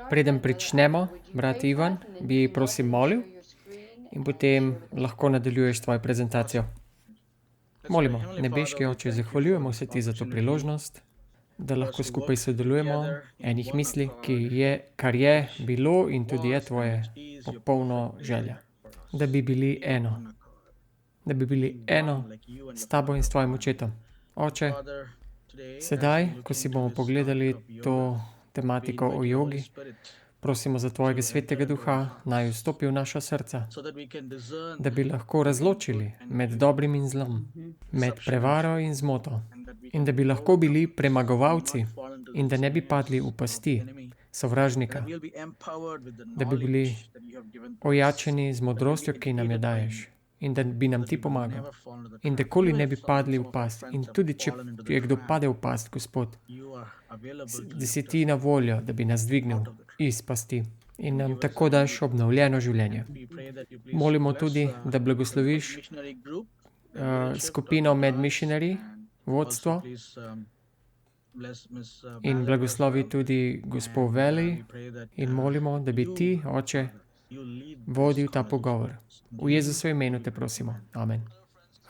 Preden pričnemo, brat Ivan, bi prosim molil in potem lahko nadaljuješ tvojo prezentacijo. Molimo, nebeški Oče, zahvaljujemo se ti za to priložnost, da lahko skupaj sodelujemo enih misli, kar je bilo in tudi je tvoje popolno želja. Da bi bili eno. Da bi bili eno s tabo in s tvojim očetom. Oče, sedaj, ko si bomo pogledali to tematiko o jogi, prosimo za tvojega svetega duha, naj vstopi v naša srca, da bi lahko razločili med dobrim in zlom, med prevaro in zmoto, in da bi lahko bili premagovalci in da ne bi padli v pasti sovražnika, da bi bili ojačeni z modrostjo, ki nam jo daješ, in da bi nam ti pomagal, in da koli ne bi padli v past. In tudi, če je kdo pade v past, Gospod, da si ti na voljo, da bi nas dvignil iz pasti in nam tako daš obnovljeno življenje. Molimo tudi, da blagosloviš skupino Med Missionary, vodstvo, in blagoslovi tudi gospo Veli in molimo, da bi ti, Oče, vodil ta pogovor. V Jezusovem imenu te prosimo. Amen.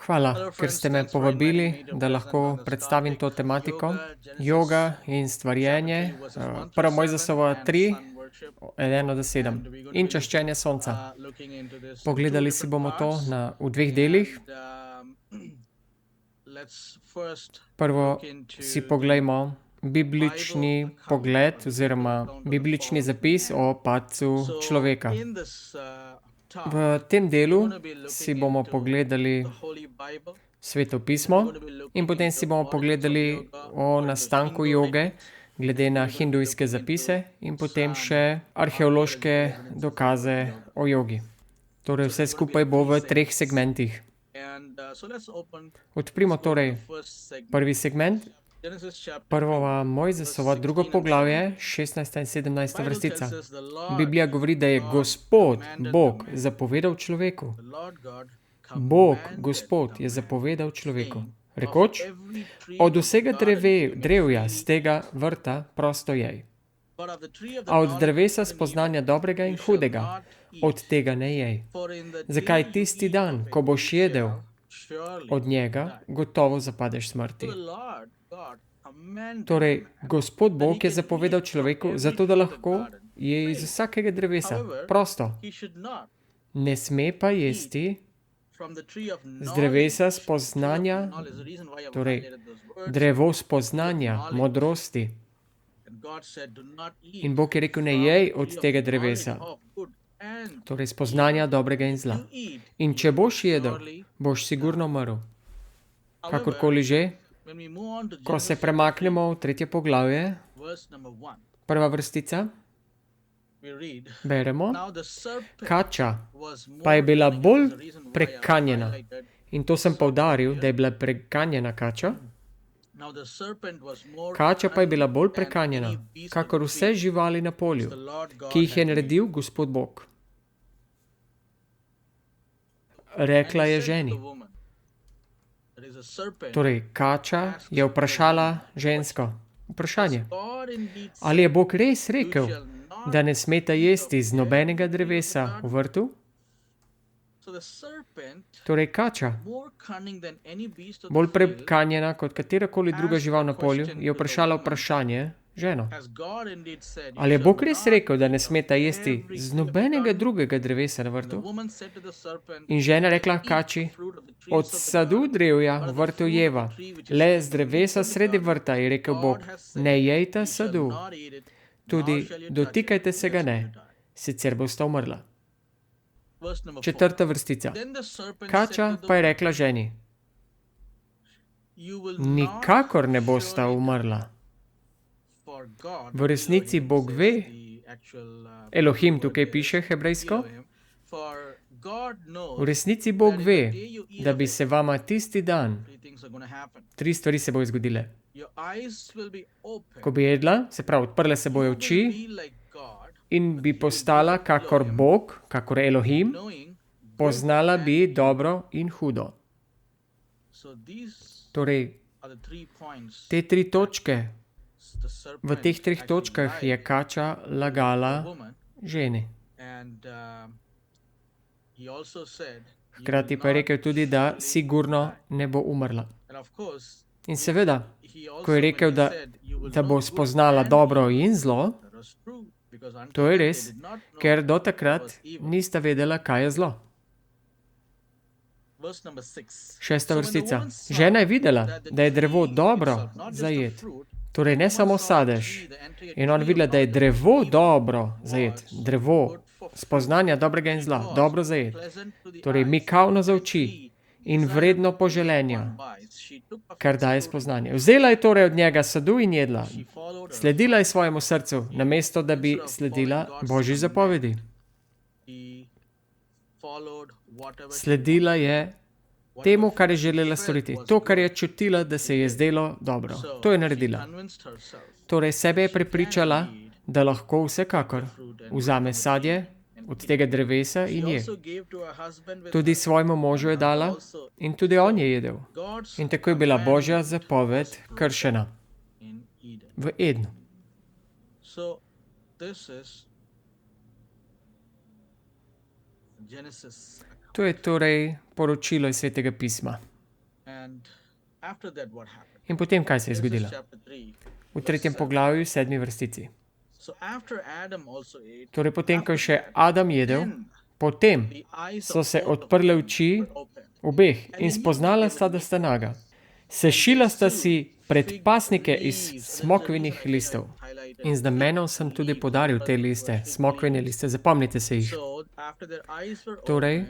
Hvala, ker ste me povabili, da lahko predstavim to tematiko. Joga in stvarjenje. Prva Mojzesova 3, 1-7. In čaščenje sonca. Pogledali si bomo to v dveh delih. Prvo si poglejmo biblični pogled oziroma biblični zapis o padcu človeka. V tem delu si bomo pogledali Sveto pismo in potem si bomo pogledali o nastanku joge glede na hindujske zapise in potem še arheološke dokaze o jogi. Torej vse skupaj bo v 3 segmentih. Odprimo torej prvi segment. Prva Mojzesova 2. poglavje, 16. in 17. vrstica. Biblija govori, da je Gospod, Bog, zapovedal človeku. Bog, Gospod, je zapovedal človeku. Rekoč, od vsega drevja z tega vrta prosto jej. A od drevesa spoznanja dobrega in hudega, od tega ne jej. Zakaj tisti dan, ko boš jedel od njega, gotovo zapadeš smrti. Torej, Gospod Bog je zapovedal človeku, zato da lahko je iz vsakega drevesa. Prosto. Ne sme pa jesti z drevesa spoznanja, torej drevo spoznanja, modrosti. In Bog je rekel, ne jej od tega drevesa. Torej spoznanja dobrega in zla. In če boš jedel, boš sigurno umrl. Kakorkoli že, ko se premaknemo v 3. poglavje, prva vrstica, beremo, kača pa je bila bolj prekanjena. In to sem poudaril, da je bila prekanjena kača. Kača pa je bila bolj prekanjena, kakor vse živali na polju, ki jih je naredil Gospod Bog. Rekla je ženi. Torej, kača je vprašala žensko. Vprašanje. Ali je Bog res rekel, da ne smeta jesti z nobenega drevesa v vrtu? Torej, kača, bolj prekanjena kot katerakoli druga žival na polju, je vprašala vprašanje ženo. Ali je Bog res rekel, da ne smeta jesti z nobenega drugega drevesa na vrtu? In žena rekla kači, od sadu drevja v vrtu jeva, le z drevesa sredi vrta, je rekel Bog, ne jejta sadu, tudi dotikajte se ga ne, sicer bosta umrla. 4. vrstica. Kača pa je rekla ženi, nikakor ne bosta umrla. V resnici Bog ve, Elohim tukaj piše hebrejsko, v resnici Bog ve, da bi se vama tisti dan 3 stvari se bojo zgodile. Ko bi jedla, se pravi, odprle se bojo oči in bi postala kakor Bog, kakor Elohim, poznala bi dobro in hudo. Torej, te 3 točke V teh 3 točkah je kača lagala ženi. Hkrati pa je rekel tudi, da sigurno ne bo umrla. In seveda, ko je rekel, da bo spoznala dobro in zlo, to je res, ker do takrat nista vedela, kaj je zlo. 6. vrstica. Žena je videla, da je drevo dobro za jed. Torej ne samo sadež. In ona videla, da je drevo dobro za jed. Drevo spoznanja dobrega in zla. Dobro za jed. Torej mikavno za oči in vredno poželenja, kar daje spoznanje. Vzela je torej od njega sadu in jedla. Sledila je svojemu srcu, namesto da bi sledila Božji zapovedi. Sledila je temu, kar je želela storiti. To, kar je čutila, da se je zdelo dobro. To je naredila. Torej sebe je prepričala, da lahko vsekakor vzame sadje od tega drevesa in je. Tudi svojemu možu je dala in tudi on je jedel. In tako je bila Božja zapoved kršena v Ednu. To je torej poročilo iz Svetega pisma. In potem, kaj se je zgodilo? V 3. poglavju, 7. vrstici. Torej, potem, ko je še Adam jedel, potem so se odprle oči obeh in spoznala sta, da sta naga. Sešila sta si predpasnike iz smokvinih listov. In z namenom sem tudi podaril te liste, smokvine liste, zapomnite se jih. Torej,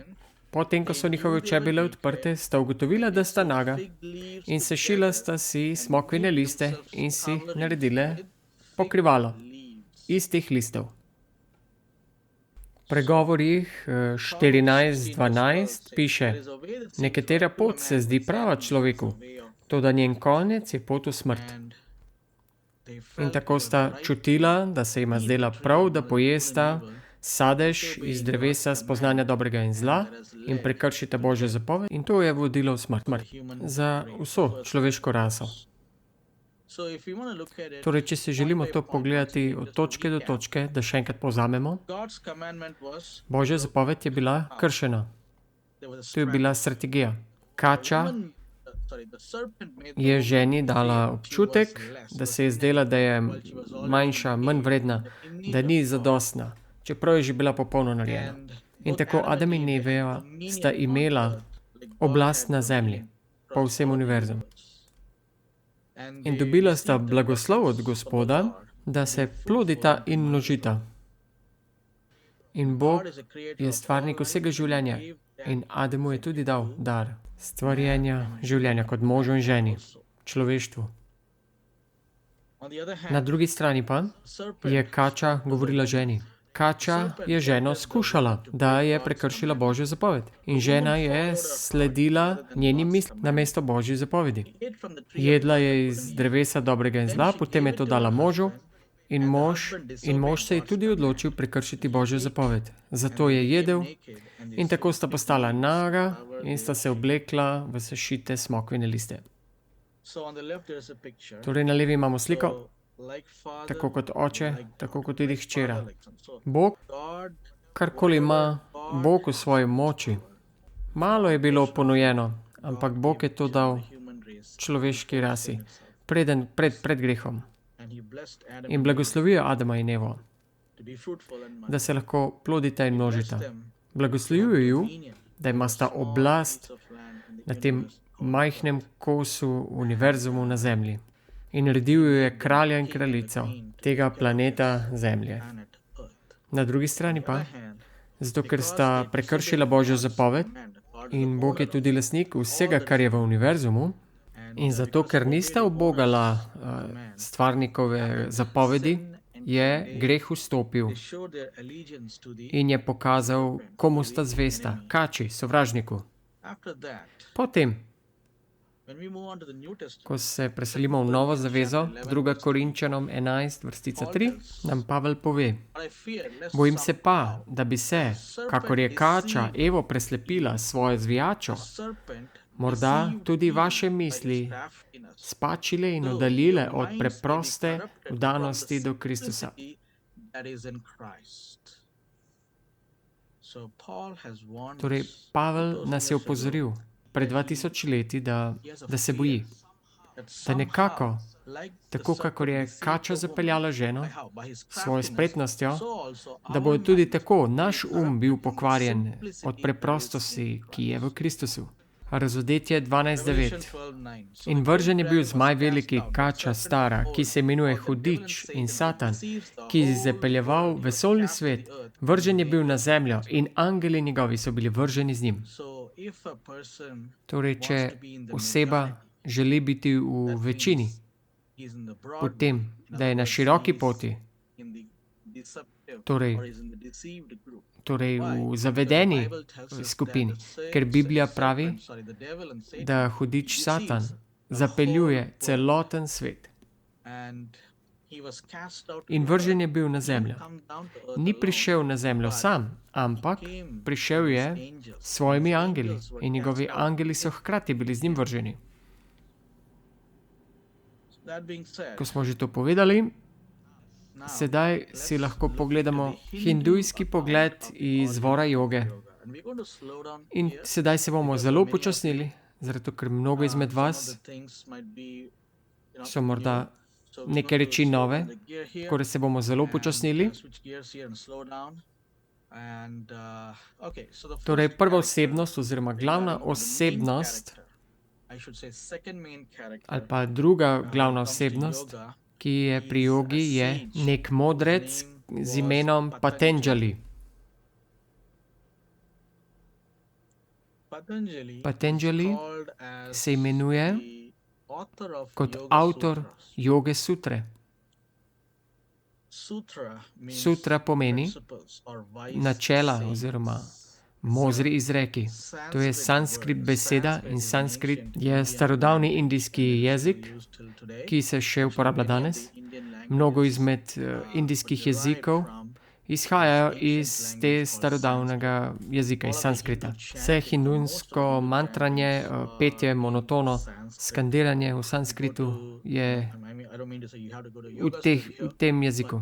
potem, ko so njihove oči bile odprte, sta ugotovila, da sta naga in sešila sta si smokvine liste in si naredile pokrivalo iz teh listov. Pregovorih 14:12 piše: nekatera pot se zdi prava človeku, toda njen konec je pot v smrt. In tako sta čutila, da se jima zdela prav, da pojesta sadež iz drevesa spoznanja dobrega in zla in prekršita Božjo zapoved, in to je vodilo v smrt za vso človeško raso. Torej, če si želimo to pogledati od točke do točke, da še enkrat povzamemo, Božja zapoved je bila kršena. To je bila strategija. Kača je ženi dala občutek, da se je zdela, da je manjša, manj vredna, da ni zadostna, čeprav je že bila popolno narejena. In tako Adam in Eva sta imela oblast na zemlji, po vsem univerzu. In dobila sta blagoslov od Gospoda, da se plodita in množita. In Bog je stvarnik vsega življenja in Adamu je tudi dal dar stvarjenja življenja kot možu in ženi, človeštvu. Na drugi strani pa je kača govorila ženi. Kača je ženo skušala, da je prekršila Božjo zapoved. In žena je sledila njenim mislim namesto Božji zapovedi. Jedla je iz drevesa dobrega in zla, potem je to dala možu in mož se je tudi odločil prekršiti Božjo zapoved. Zato je jedel in tako sta postala naga in sta se oblekla v sešite smokvine liste. Torej na levi imamo sliko, tako kot oče, tako kot tudi hčera. Bog, karkoli ima Bog v svoji moči. Malo je bilo ponujeno, ampak Bog je to dal človeški rasi, pred grehom. In blagoslovijo Adama in Evo, da se lahko plodita in množita. Blagoslovijo ju, da imata oblast na tem majhnem kosu univerzumu na zemlji. In naredil jo je kralja in kraljico tega planeta Zemlje. Na drugi strani pa, zato ker sta prekršila Božjo zapoved in Bog je tudi lastnik vsega, kar je v univerzumu, in zato ker nista ubogala stvarnikove zapovedi, je greh vstopil in je pokazal, komu sta zvesta, kači, sovražniku. Potem, ko se preselimo v Novo zavezo, 2. Korinčanom 11, vrstica 3, nam Pavel pove: bojim se pa, da bi se, kakor je kača Evo preslepila svojo zvijačo, morda tudi vaše misli spačile in oddaljile od preproste vdanosti do Kristusa. Torej, Pavel nas je opozoril pred 2000 leti, da se boji, da nekako, tako kakor je kača zapeljala ženo s svojo spretnostjo, da bo tudi tako naš bil pokvarjen od preprostosti, ki je v Kristusu. Razodetje 12.9. In vržen je bil zmaj veliki, kača stara, ki se imenuje Hudič in Satan, ki je zapeljeval vesoljni svet, vržen je bil na zemljo in angeli njegovi so bili vrženi z njim. Torej, če oseba želi biti v večini, potem, da je na široki poti, torej v zavedeni skupini, ker Biblija pravi, da hudič Satan zapeljuje celoten svet. In vržen je bil na zemljo. Ni prišel na zemljo sam, ampak prišel je s svojimi angeli in njegovi angeli so hkrati bili z njim vrženi. Ko smo že to povedali, sedaj si lahko pogledamo hindujski pogled izvora joge. In sedaj se bomo zelo počasnili, zato ker mnogo izmed vas so morda neke reči nove, tako da se bomo zelo počasnili. Torej, prva osebnost oziroma glavna osebnost ali pa druga glavna osebnost, ki je pri jogi, je nek modrec z imenom Patanjali. Patanjali se imenuje kot avtor joge sutre. Sutra pomeni načela oziroma modri izreki. To je sanskrit beseda in sanskrit je starodavni indijski jezik, ki se še uporablja danes. Mnogo izmed indijskih jezikov izhajajo iz te starodavnega jezika, iz sanskrita. Vse hindujsko mantranje, petje, monotono, skandiranje v sanskritu je v tem jeziku.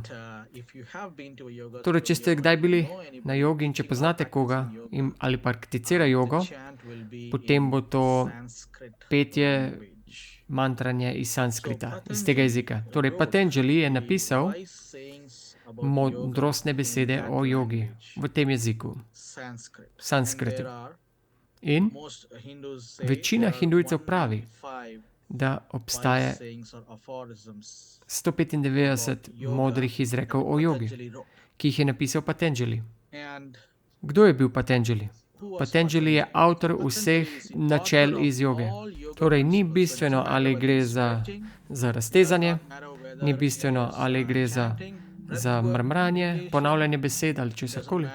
Torej, če ste kdaj bili na jogi in če poznate koga ali prakticira jogo, potem bo to petje, mantranje iz sanskrita, iz tega jezika. Torej, Patanjali je napisal modrostne besede o jogi v tem jeziku, sanskritu. In večina hindujcev pravi, da obstaja 195 modrih izrekov o jogi, ki jih je napisal Patanjali. Kdo je bil Patanjali? Patanjali je avtor vseh načel iz joge. Torej, ni bistveno, ali gre za raztezanje, ni bistveno, ali gre za mrmranje, ponavljanje besed ali česarkoli.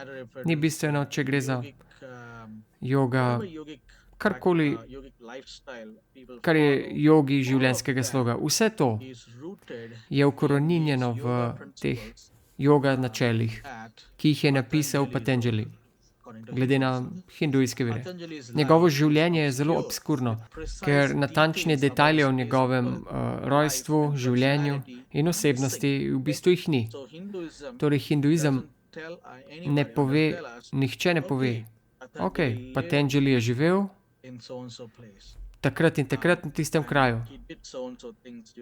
Ni bistveno, če gre za joga, karkoli, kar je jogi življenjskega sloga. Vse to je ukoreninjeno v teh joga načelih, ki jih je napisal Patanjali, glede na hindujske vere. Njegovo življenje je zelo obskurno, ker natančne detajle o njegovem rojstvu, življenju in osebnosti v bistvu jih ni. Torej, hinduizem ne pove, nihče ne pove, ok, Patanjali je živel takrat in takrat na tistem kraju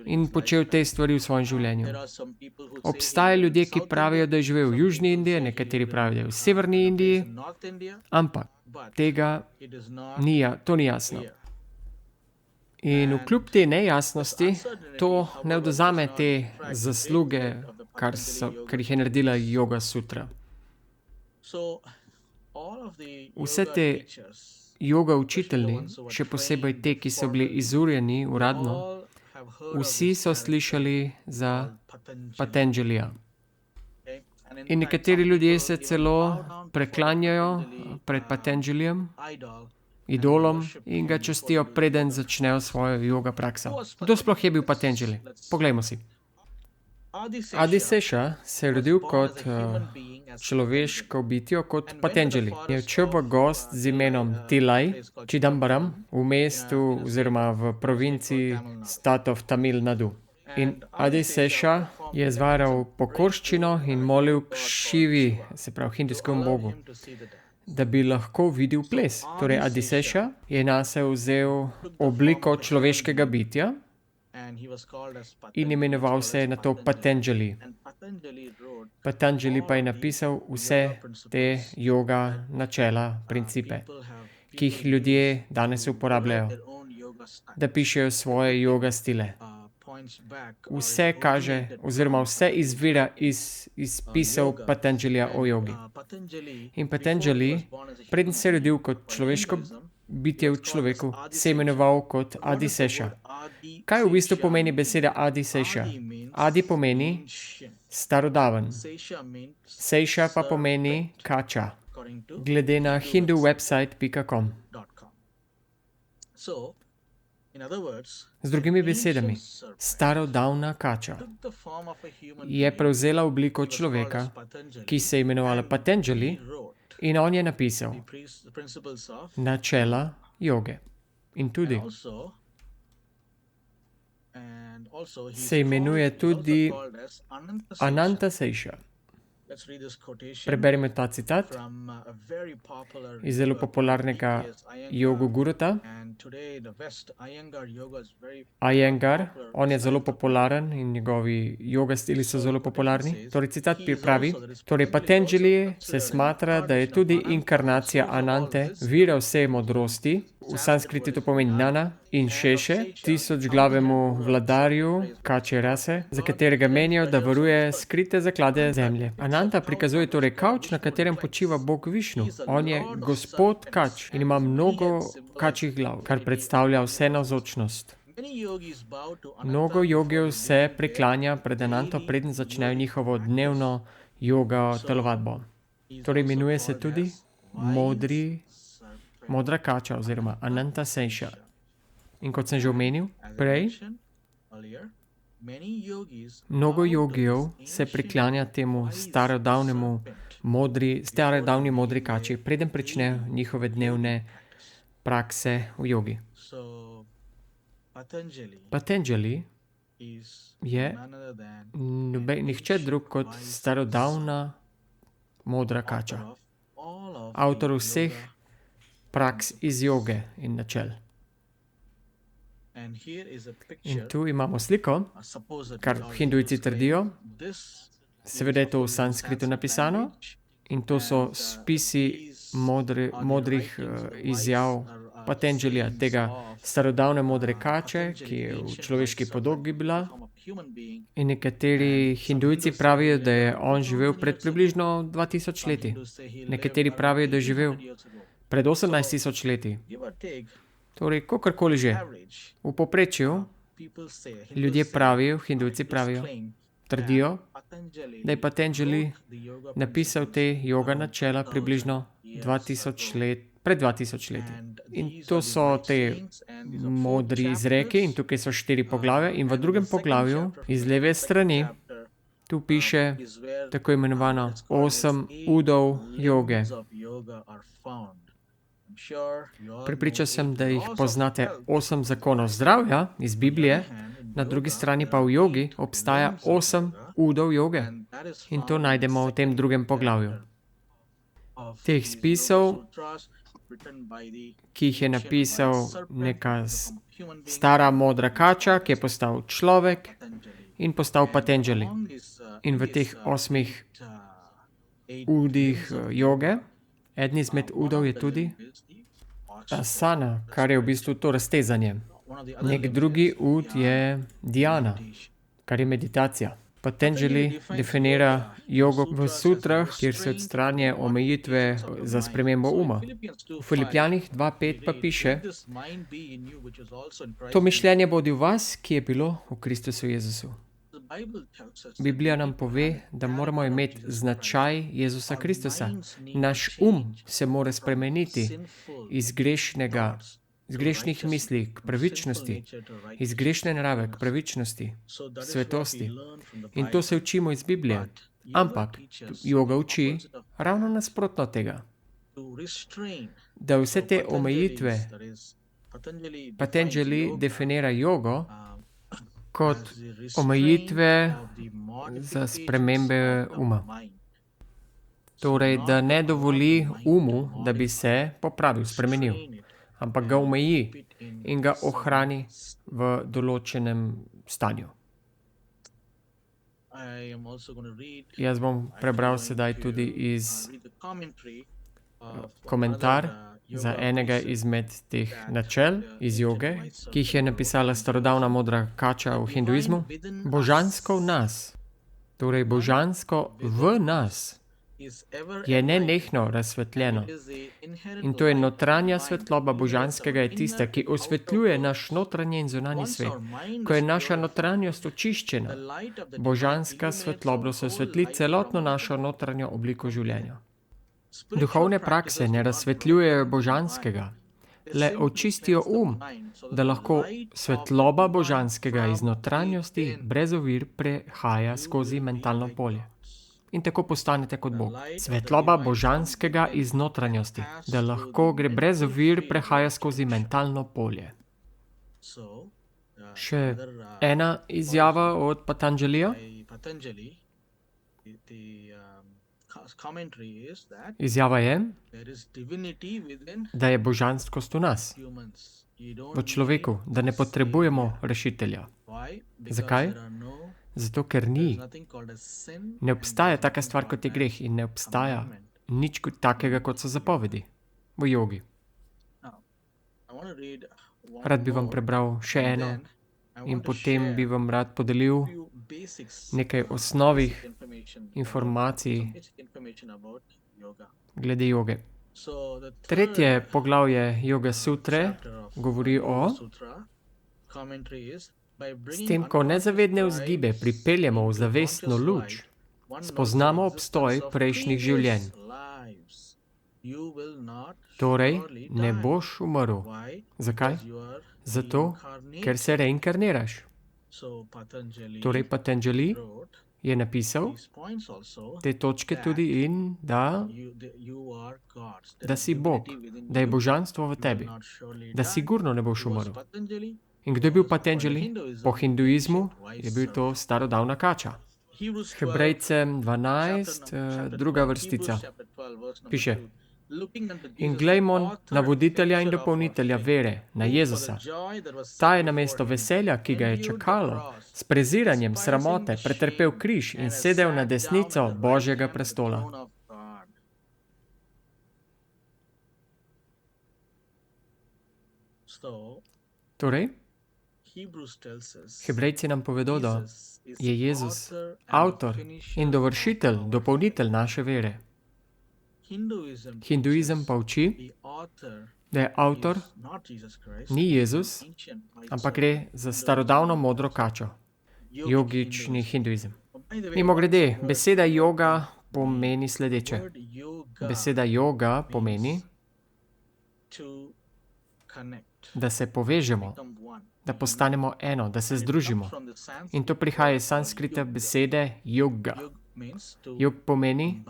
in počel te stvari v svojem življenju. Obstajajo ljudje, ki pravijo, da je živel v Južni Indiji, nekateri pravijo, da je v Severni Indiji, ampak to ni jasno. In vkljub te nejasnosti, to ne odvzame te zasluge, kar jih je naredila joga sutra. Vse te joga učitelji, še posebej te, ki so bili izurjeni uradno, vsi so slišali za Patanjalija. In nekateri ljudje se celo preklanjajo pred Patanjalijem, idolom, in ga častijo, preden začnejo svojo joga prakso. Kdo sploh je bil Patanjali? Poglejmo si. Adisesha se je rodil kot človeško bitjo kot Patanjali. Je odšel v gost z imenom Tilai Chidambaram v mestu oziroma v provinciji State of Tamil Nadu. In Adisesha je izvajal pokorščino in molil k Šivi, se pravi hindujskemu bogu, da bi lahko videl ples. Torej Adisesha je nase vzel obliko človeškega bitja in imenoval se je na to Patanjali. Patanjali pa je napisal vse te joga načela, principe, ki jih ljudje danes uporabljajo, da pišejo svoje joga stile. Vse kaže, oziroma vse izvira iz pisov Patanjalija o jogi. In Patanjali, preden se je rodil kot človeško bitje v človeku, se je imenoval kot Adisesha. Kaj v bistvu pomeni beseda Adisesha? Adi pomeni starodaven. Sesha pa pomeni kača, glede na hinduvebsite.com. Z drugimi besedami, starodavna kača je prevzela obliko človeka, ki se je imenovala Patanjali, in on je napisal načela joge. In tudi se imenuje tudi Anantasesha. Preberimo ta citat iz zelo popularnega jogo guruta. Iyengar, on je zelo popularen in njegovi joga stili so zelo popularni. Torej citat pravi, torej Patanjali se smatra, da je tudi inkarnacija Anante, vira vse modrosti, v sanskriti to pomeni Nana, in Šeše, 1000-glavemu vladarju kačje rase, za katerega menijo, da varuje skrite zaklade zemlje. Ananta prikazuje torej kavč, na katerem počiva bog Višnu. On je gospod kač in ima mnogo kačjih glav, kar predstavlja vse navzočnost. Mnogo jogev se priklanja pred Ananto, preden začnejo njihovo dnevno joga telovadbo. Torej imenuje se tudi modra kača oziroma Anantasesha. In kot sem že omenil prej, mnogo jogijev se priklanja temu starodavni modri kači, preden pričnejo njihove dnevne prakse v jogi. Patanjali je nihče drug kot starodavna modra kača, avtor vseh praks iz joge in načel. In tu imamo sliko, kar hindujci trdijo. Seveda je to v sanskritu napisano in to so spisi modrih izjav Patanjalija, tega starodavne modre kače, ki je v človeški podobi bila. In nekateri hindujci pravijo, da je on živel pred približno 2000 leti. Nekateri pravijo, da je živel pred 18 000 leti. Torej, kakorkoli že. V povprečju ljudje pravijo, hindujci pravijo, trdijo, da je Patanjali napisal te joga načela približno 2000 let, pred 2000 leti. In to so te modri izreki in tukaj so 4 poglavja in v drugem poglavju iz leve strani tu piše tako imenovano 8 udov joge. Pripričan sem, da jih poznate 8 zakonov zdravja iz Biblije, na drugi strani pa v jogi obstaja 8 udov joge. In to najdemo v tem drugem poglavju. Teh spisov, ki jih je napisal neka stara modra kača, ki je postal človek in postal Patanjali. In v teh 8 udih joge, eden izmed udov je tudi asana, kar je v bistvu to raztezanje. Nek drugi ud je dhyana, kar je meditacija. Patanjali definira jogo v sutrah, kjer se odstranje omejitve za spremembo uma. V Filipljanih 2:5 pa piše: to mišljenje bodi v vas, ki je bilo v Kristusu Jezusu. Biblija nam pove, da moramo imeti značaj Jezusa Kristusa. Naš se mora spremeniti iz grešnih misli k pravičnosti, iz grešne narave k pravičnosti, svetosti. In to se učimo iz Biblije. Ampak joga uči ravno nasprotno tega. Da vse te omejitve Patanjali definira jogo kot omejitve za spremembe uma. Torej, da ne dovoli umu, da bi se popravil, spremenil, ampak ga omeji in ga ohrani v določenem stanju. Jaz bom prebral sedaj tudi iz komentar za enega izmed teh načel iz joge, ki jih je napisala starodavna modra kača v hinduizmu. Božansko v nas, torej božansko v nas, je nenehno razsvetljeno. In to je notranja svetloba božanskega je tista, ki osvetljuje naš notranji in zunanji svet. Ko je naša notranjost očiščena, božanska svetloba se osvetli celotno našo notranjo obliko življenja. Duhovne prakse ne razsvetljujejo božanskega, le očistijo da lahko svetloba božanskega iz notranjosti brez ovir prehaja skozi mentalno polje. In tako postanete kot Bog. Svetloba božanskega iz notranjosti, da lahko gre brez ovir prehaja skozi mentalno polje. Še ena izjava od Patanjalija. Izjava je, da je božanskost v nas, v človeku, da ne potrebujemo rešitelja. Zakaj? Zato, ker ne obstaja taka stvar kot je greh in ne obstaja nič takega, kot so zapovedi v jogi. Rad bi vam prebral še eno in potem bi vam rad podelil nekaj osnovnih informacij glede joge. Tretje poglavje Yoga Sutre govori o s tem, ko nezavedne vzgibe pripeljemo v zavestno luč, spoznamo obstoj prejšnjih življenj. Torej, ne boš umrl. Zakaj? Zato, ker se reinkarniraš. Torej, Patanjali je napisal te točke tudi in da si Bog, da je božanstvo v tebi, da sigurno ne boš umrl. In kdo je bil Patanjali? Po hinduizmu je bil to starodavna kača. Hebrejcem 12, druga vrstica. Piše: In glejmo na voditelja in dopolnitelja vere, na Jezusa. Ta je namesto veselja, ki ga je čakalo, s preziranjem sramote pretrpel križ in sedel na desnico Božjega prestola. Torej, Hebrejci nam povedo, da je Jezus avtor in dovršitelj, dopolnitelj naše vere. Hinduizem pa uči, da je avtor ni Jezus, ampak gre za starodavno modro kačo. Jogični hinduizem. Mimogrede, beseda joga pomeni sledeče. Beseda joga pomeni, da se povežemo, da postanemo eno, da se združimo. In to prihaja iz sanskrita besede yoga. Jog pomeni,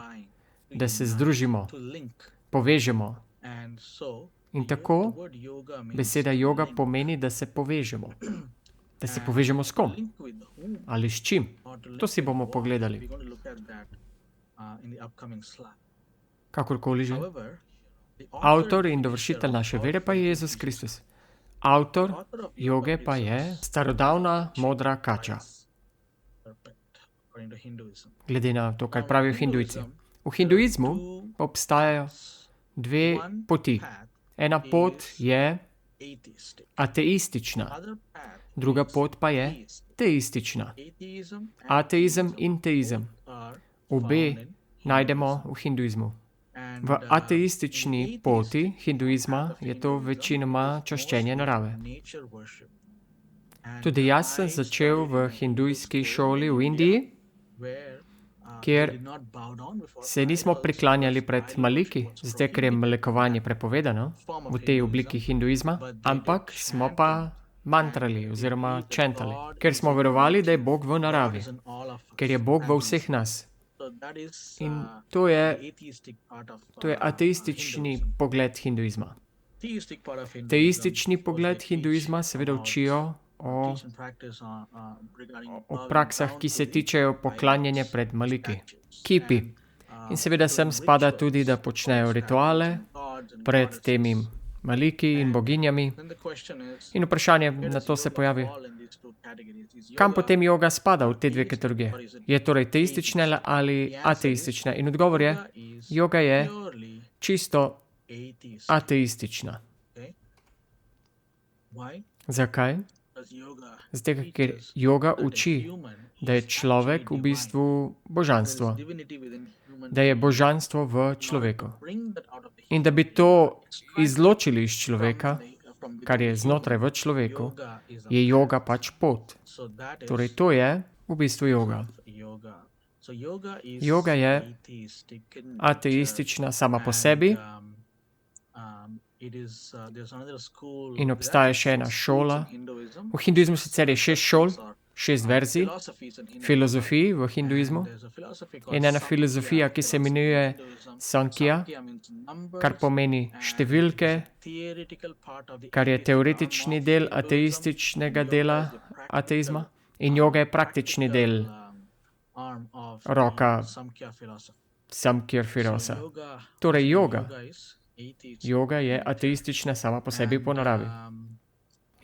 da se združimo, povežemo. In tako beseda joga pomeni, da se povežemo. Da se povežemo s kom? Ali s čim? To si bomo pogledali. Kakorkoli že. Avtor in dovršitelj naše vere pa je Jezus Kristus. Avtor joge pa je starodavna modra kača. Glede na to, kar pravijo hindujci. V hinduizmu pa obstajajo dve poti. Ena pot je ateistična, druga pot pa je teistična. Ateizem in teizem. Obe najdemo v hinduizmu. V ateistični poti hinduizma je to večinoma čaščenje narave. Tudi jaz sem začel v hindujski šoli v Indiji, kjer se nismo priklanjali pred maliki, zato ker je mlekovanje prepovedano v tej obliki hinduizma, ampak smo pa mantrali oziroma čentali, ker smo verovali, da je Bog v naravi, ker je Bog v vseh nas. In to je ateistični pogled hinduizma. Teistični pogled hinduizma seveda učijo o praksah, ki se tičejo poklanjanja pred maliki, kipi. In seveda sem spada tudi, da počnejo rituale pred temi maliki in boginjami. In vprašanje na to se pojavi, kam potem joga spada v te dve kategorije? Je torej teistična ali ateistična? In odgovor je, joga je čisto ateistična. Zakaj? Zato, ker joga uči, da je človek v bistvu božanstvo. Da je božanstvo v človeku. In da bi to izločili iz človeka, kar je znotraj v človeku, je joga pač pot. Torej to je v bistvu joga. Joga je ateistična sama po sebi in obstaja še ena šola. V hinduizmu sicer je 6 šol, 6 verzij filozofij v hinduizmu. In ena filozofija, ki se imenuje Sankhya, kar pomeni številke, kar je teoretični del ateističnega dela ateizma. In joga je praktični del roka Samkhya filozofa. Torej joga je ateistična sama po sebi po naravi.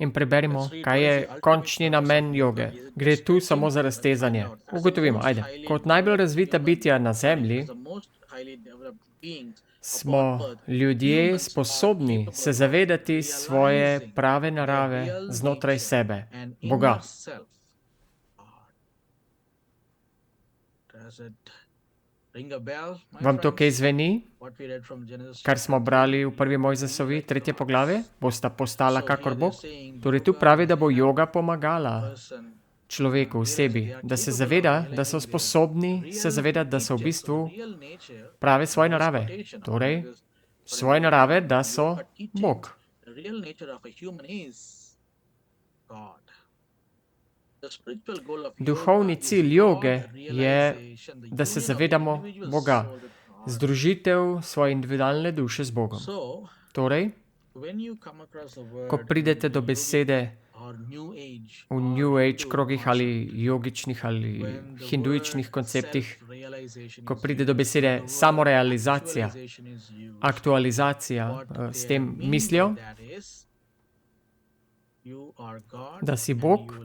In preberimo, kaj je končni namen joge. Gre tu samo za raztezanje. Ugotovimo, ajde. Kot najbolj razvita bitja na Zemlji smo ljudje sposobni se zavedati svoje prave narave znotraj sebe, Boga. Vam to kaj zveni? Kar smo brali v prvi Mojzesovi, 3. poglavje? Bosta postala kakor Bog? Torej tu pravi, da bo joga pomagala človeku v sebi, da se zaveda, da so sposobni se zavedati, da so v bistvu prave svoje narave. Torej, svoje narave, da so Bog. Duhovni cilj joge je, da se zavedamo Boga. Združitev svoje individualne duše z Bogom. Torej, ko pridete do besede v New Age krogih ali jogičnih ali hinduičnih konceptih, ko pride do besede samorealizacija, aktualizacija s tem mislijo, da si Bog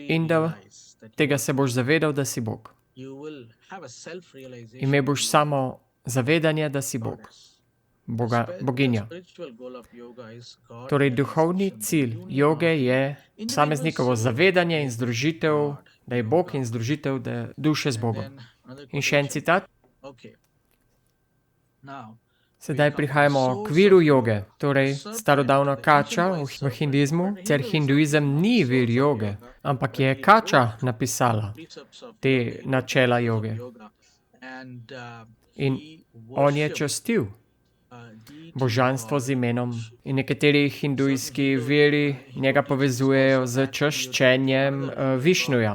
in da tega se boš zavedal, da si Bog. Imel boš samo zavedanje, da si Bog, boginja. Torej, duhovni cilj joge je posameznikovo zavedanje in združitev, da je Bog in združitev duše z Bogom. In še en citat. Sedaj prihajamo k viru joge, torej starodavna kača v hinduizmu. Ker hinduizem ni vir joge, ampak je kača napisala te načela joge. In on je častil božanstvo z imenom. In nekateri hindujski viri njega povezujejo z čaščenjem Višnuja.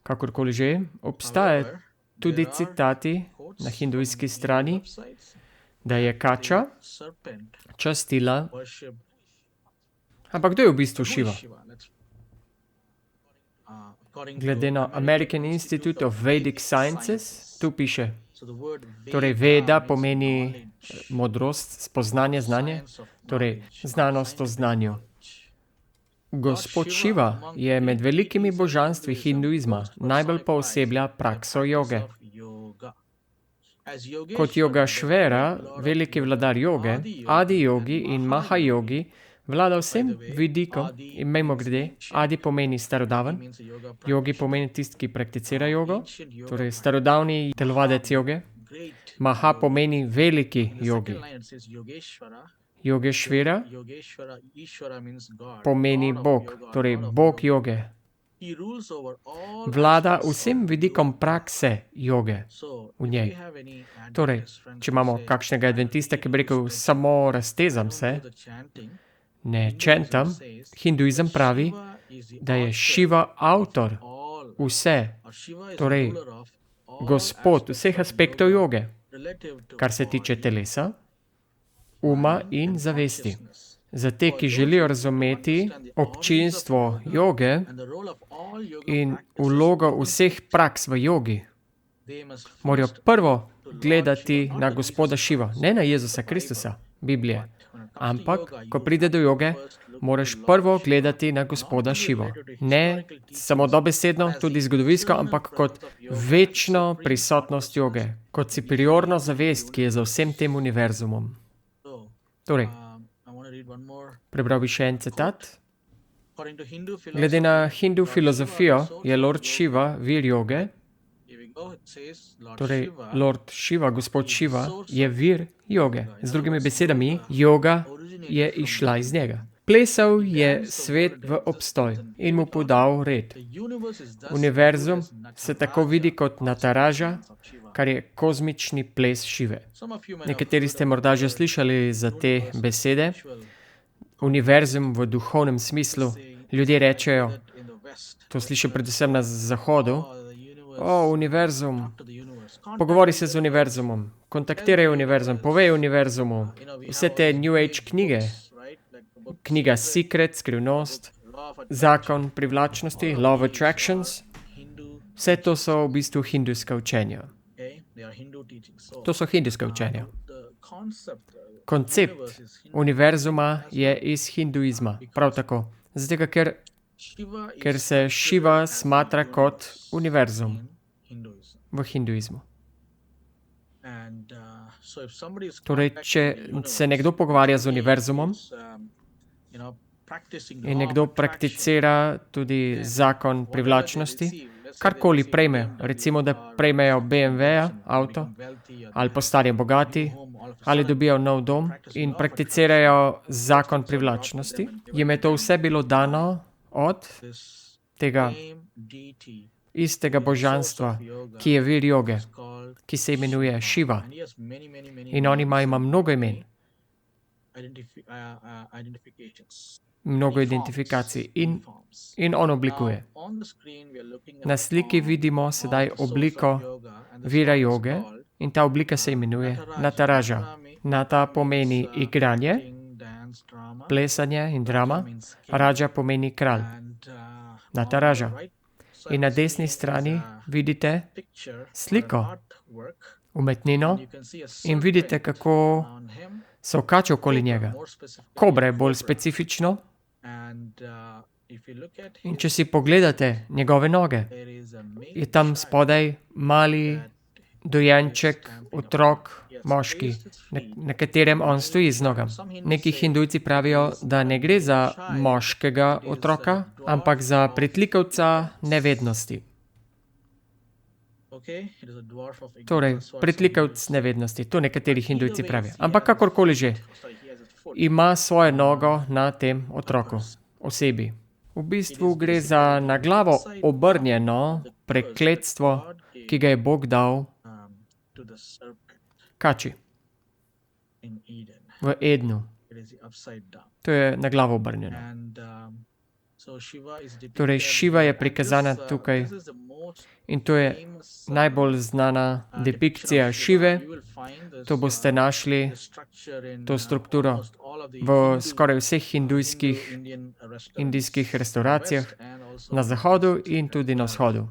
Kakorkoli že, obstajajo tudi citati na hindujski strani, da je kača častila. Ampak kdo je v bistvu Šiva? Glede na American Institute of Vedic Sciences, tu piše, torej Veda pomeni modrost, spoznanje, znanje, torej znanost o znanju. Gospod Šiva je med velikimi božanstvi hinduizma najbolj pooseblja prakso joge. Kot Jogašvera, veliki vladar joge, Adi jogi in Maha jogi, vlada vsem vidikom in mimogrede, Adi pomeni starodaven, jogi pomeni tisti, ki prakticira jogo, torej starodavni telovadec joge, Maha pomeni veliki jogi. Jogešvera pomeni Bog, torej Bog joge. Vlada vsem vidikom prakse joge v njej. Torej, če imamo kakšnega adventista, ki bi rekel, samo raztezam se, ne čentam, hinduizem pravi, da je Šiva avtor vse, torej Gospod vseh aspektov joge, kar se tiče telesa, uma in zavesti. Za te, ki želijo razumeti občinstvo joge in vlogo vseh praks v jogi, morajo prvo gledati na Gospoda Šiva, ne na Jezusa Kristusa, Biblije. Ampak, ko pride do joge, moraš prvo gledati na Gospoda Šivo. Ne samo dobesedno, tudi zgodovinsko, ampak kot večno prisotnost joge, kot superiorno zavest, ki je za vsem tem univerzumom. Torej, prebral bi še en citat. Glede na hindu filozofijo je Lord Šiva vir joge. Torej, Lord Šiva, Gospod Šiva, je vir joge. Z drugimi besedami, joga je išla iz njega. Plesal je svet v obstoj in mu podal red. Univerzum se tako vidi kot Nataraža, kar je kozmični ples Šive. Nekateri ste morda že slišali za te besede. Univerzum v duhovnem smislu. Ljudje rečejo, to slišijo predvsem na Zahodu, univerzum, pogovori se z univerzumom, kontaktiraj univerzum, povej univerzumu, vse te New Age knjige, knjiga Secret, Skrivnost, Zakon privlačnosti, Law of Attractions, vse to so v bistvu hindujska učenja. To so hindujska učenja. Koncept univerzuma je iz hinduizma, prav tako. Zato, ker se Šiva smatra kot univerzum v hinduizmu. Torej, če se nekdo pogovarja z univerzumom in nekdo prakticira tudi zakon privlačnosti, karkoli prejme, recimo, da prejmejo BMW-ja, avto, ali postarijo bogati, ali dobijo nov dom in prakticirajo zakon privlačnosti, jim je to vse bilo dano od tega istega božanstva, ki je vir joge, ki se imenuje Šiva. In on ima mnogo imen, mnogo identifikacij in on oblikuje. Na sliki vidimo sedaj obliko vira joge in ta oblika se imenuje Nataraža. Nata pomeni igranje, plesanje in drama, Rađa pomeni kralj. Nataraža. In na desni strani vidite sliko, umetnino in vidite, kako se okače okoli njega. Kobra je bolj specifično. In če si pogledate njegove noge, je tam spodaj mali dojenček, otrok, moški, na katerem on stoji z nogam. Neki hindujci pravijo, da ne gre za moškega otroka, ampak za pritlikavca nevednosti. Torej, pritlikavc nevednosti, to nekateri hindujci pravijo. Ampak kakorkoli že, ima svojo nogo na tem otroku, osebi. V bistvu gre za na glavo obrnjeno prekletstvo, ki ga je Bog dal kači v Ednu. To je na glavo obrnjeno. Torej, Šiva je prikazana tukaj in to je najbolj znana depikcija Šive. To boste našli, to strukturo, v skoraj vseh indijskih restauracijah na zahodu in tudi na vzhodu.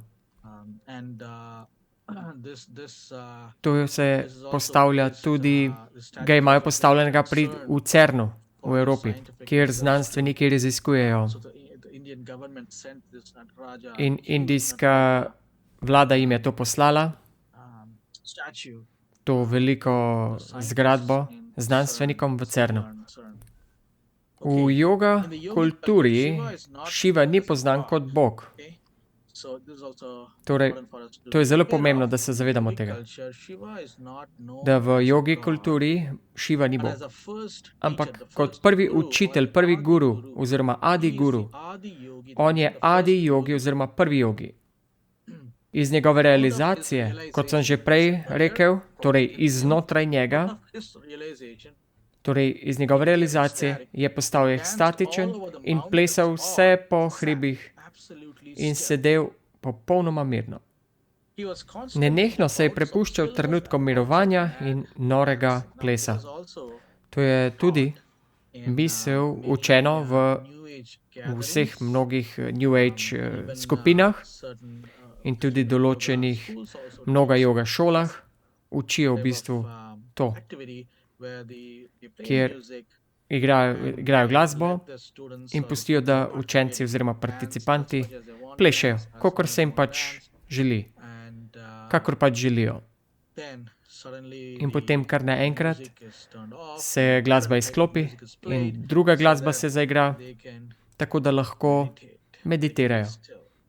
To se postavlja tudi, ga imajo postavljenega v Cernu v Evropi, kjer znanstveniki raziskujejo. In indijska vlada jim je to poslala, to veliko zgradbo znanstvenikom v Cernu. V joga kulturi Šiva ni poznan kot Bog. Torej, to je zelo pomembno, da se zavedamo tega. Da v jogi kulturi Šiva ni Bog. Ampak kot prvi učitelj, prvi guru oziroma adi guru, on je adi jogi oziroma prvi jogi. Iz njegove realizacije, kot sem že prej rekel, torej iznotraj njega, torej iz njegove realizacije je postal ekstatičen in plesal vse po hribih in sedel popolnoma mirno. Nenehno se je prepuščal trenutkom mirovanja in norega plesa. To je tudi misel učeno v vseh mnogih New Age skupinah in tudi določenih mnoga joga šolah učijo v bistvu to, kjer igrajo glasbo in pustijo, da učenci oziroma participanti plešejo, kakor se jim pač želi, kakor pač želijo. In potem kar naenkrat se glasba izklopi in druga glasba se zaigra, tako da lahko meditirajo,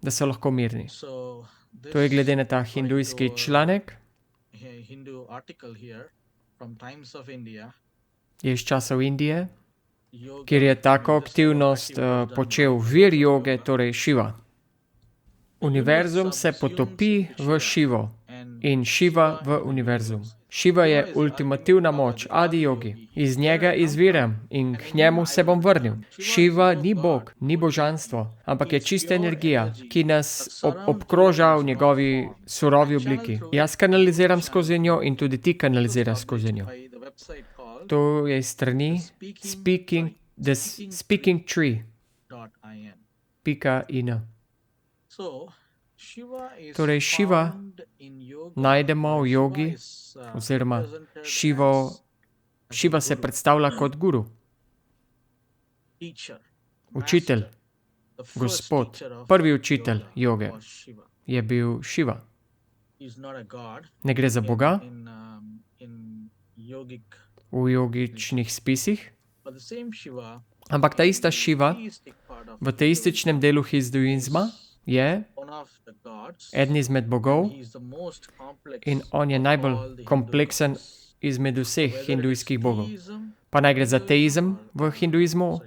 da so lahko mirni. To je glede na ta hindujski članek, je iz časov Indije, kjer je tako aktivnost počel vir joge, torej Šiva. Univerzum se potopi v Šivo in Šiva v univerzum. Šiva je ultimativna moč, adi jogi. Iz njega izviram in k njemu se bom vrnil. Šiva ni Bog, ni božanstvo, ampak je čista energija, ki nas obkroža v njegovi surovi obliki. Jaz kanaliziram skozi njo in tudi ti kanaliziraš skozi njo. To je iz strani speakingtree.in. Torej, Šiva najdemo v jogi, oziroma Šiva se predstavlja kot guru, učitelj, gospod, prvi učitelj joge je bil Šiva. Ne gre za Boga v jogičnih spisih, ampak ta ista Šiva v teističnem delu hinduizma je eden izmed bogov in on je najbolj kompleksen izmed vseh hindujskih bogov. Pa naj gre za teizem v hinduizmu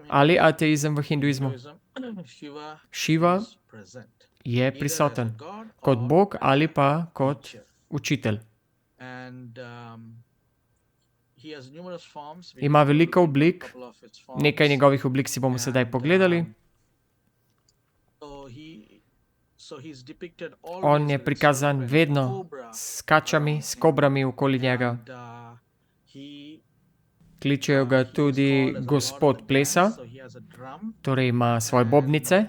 ali ateizem v hinduizmu. Šiva je prisoten kot bog ali pa kot učitelj. Ima veliko oblik, nekaj njegovih oblik si bomo sedaj pogledali. On je prikazan vedno s kačami, s kobrami okoli njega. Kličejo ga tudi gospod plesa, torej ima svoje bobnice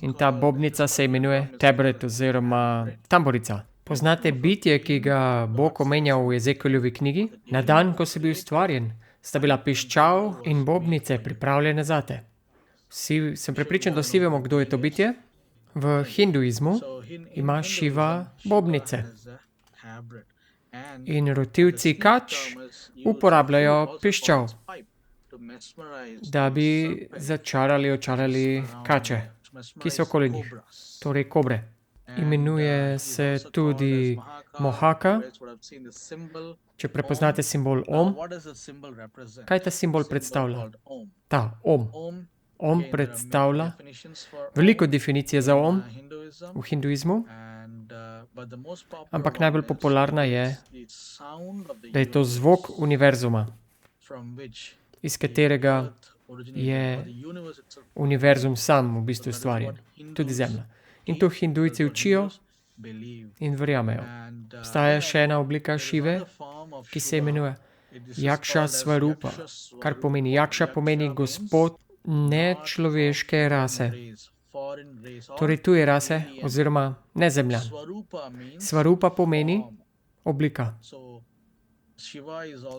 in ta bobnica se imenuje tabret oziroma tamburica. Poznate bitje, ki ga Bog omenjal v Ezekieljevi knjigi? Na dan, ko si bil ustvarjen, sta bila piščal in bobnice pripravljene zate. Sem prepričan, da vsi vemo, kdo je to bitje. V hinduizmu ima Šiva bobnice in rotilci kač uporabljajo piščal, da bi očarali kače, ki so okoli njih, torej kobre. Imenuje se tudi mohaka, če prepoznate simbol Om. Kaj ta simbol predstavlja? Ta Om. Om predstavlja veliko definicije za Om v hinduizmu, ampak najbolj popularna je, da je to zvok univerzuma, iz katerega je univerzum sam v bistvu ustvarjen, tudi Zemlja. In to hindujci učijo in verjamejo. Obstaja še ena oblika Šive, ki se imenuje Jakša Svarupa, kar pomeni Jakša pomeni gospod nečloveške rase. Torej tuje rase oziroma nezemljan. Svarupa pomeni oblika.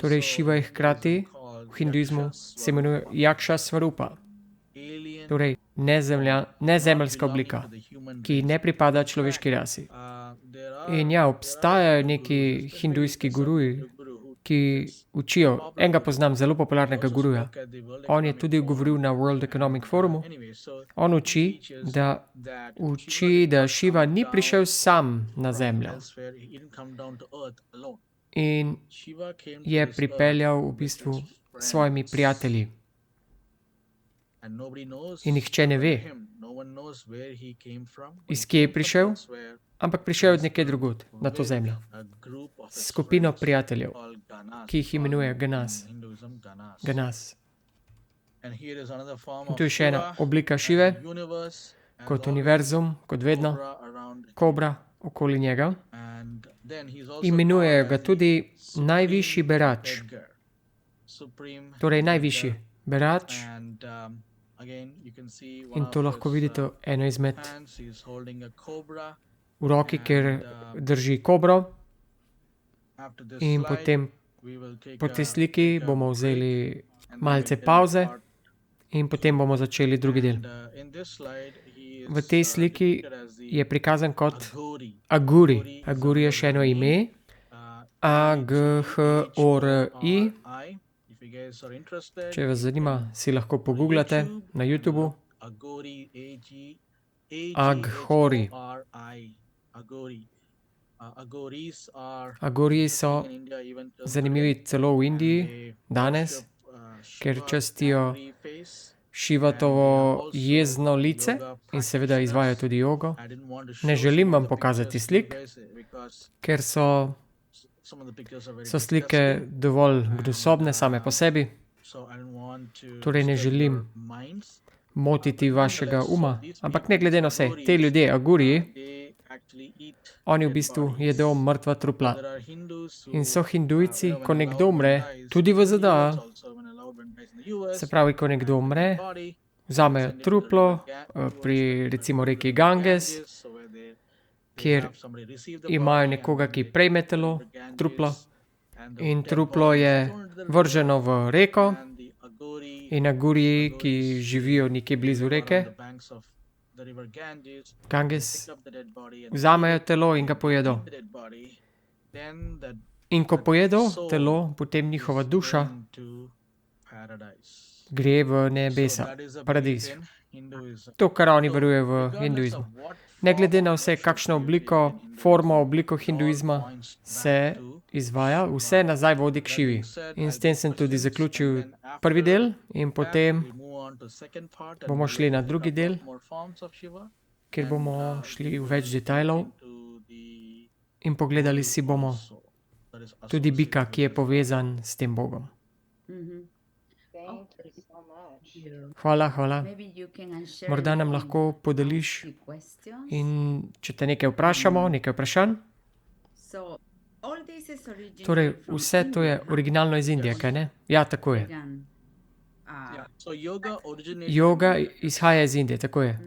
Torej Šiva je hkrati v hinduizmu se imenuje Jakša Svarupa. Torej nezemeljska oblika, ki ne pripada človeški rasi. In ja, obstajajo neki hindujski guruji, ki učijo. Enega poznam, zelo popularnega guruja. On je tudi govoril na World Economic Forumu. On uči, da Šiva ni prišel sam na Zemljo. In je pripeljal v bistvu s svojimi prijatelji. In nihče ne ve, iz kje je prišel, ampak prišel od nekje drugod na to zemljo. Skupino prijateljev, ki jih imenuje Ganas. In tu je še ena oblika Šive, kot univerzum, kot vedno, kobra okoli njega. Imenujejo ga tudi najvišji berač, torej najvišji berač. In to lahko vidite eno izmed v roki, kjer drži kobro. In potem po tej sliki bomo vzeli malce pauze in potem bomo začeli drugi del. V tej sliki je prikazan kot Aguri. Aguri je še eno ime. A-G-H-O-R-I. Če vas zanima, si lahko pogooglate na YouTubu. Aghori. Agori so zanimivi celo v Indiji danes, ker častijo Šivatovo jezno lice in seveda izvajajo tudi jogo. Ne želim vam pokazati slik, ker so slike dovolj gnusobne same po sebi. Torej ne želim motiti vašega uma, ampak ne glede na vse, te ljudje, Aguriji, oni v bistvu jedo mrtva trupla. In so hindujci, ko nekdo umre, tudi v ZDA, se pravi, ko nekdo umre, vzamejo truplo pri recimo reki Ganges, kjer imajo nekoga, ki prejme telo, truplo, in truplo je vrženo v reko in Aguriji, ki živijo nekje blizu reke, Ganges, vzamejo telo in ga pojedo. In ko pojedo telo, potem njihova duša gre v nebesa, paradiz. To, kar oni verujejo v hinduizmu. Ne glede na vse, kakšno obliko hinduizma se izvaja, vse nazaj vodi k Šivi. In s tem sem tudi zaključil prvi del in potem bomo šli na drugi del, kjer bomo šli v več detajlov in pogledali si bomo tudi bika, ki je povezan s tem Bogom. Hvala, hvala. Morda nam lahko podeliš in če te nekaj vprašamo, nekaj vprašanj. Torej, vse to je originalno iz Indije, kaj ne? Ja, tako je. Yoga izhaja iz Indije, tako je.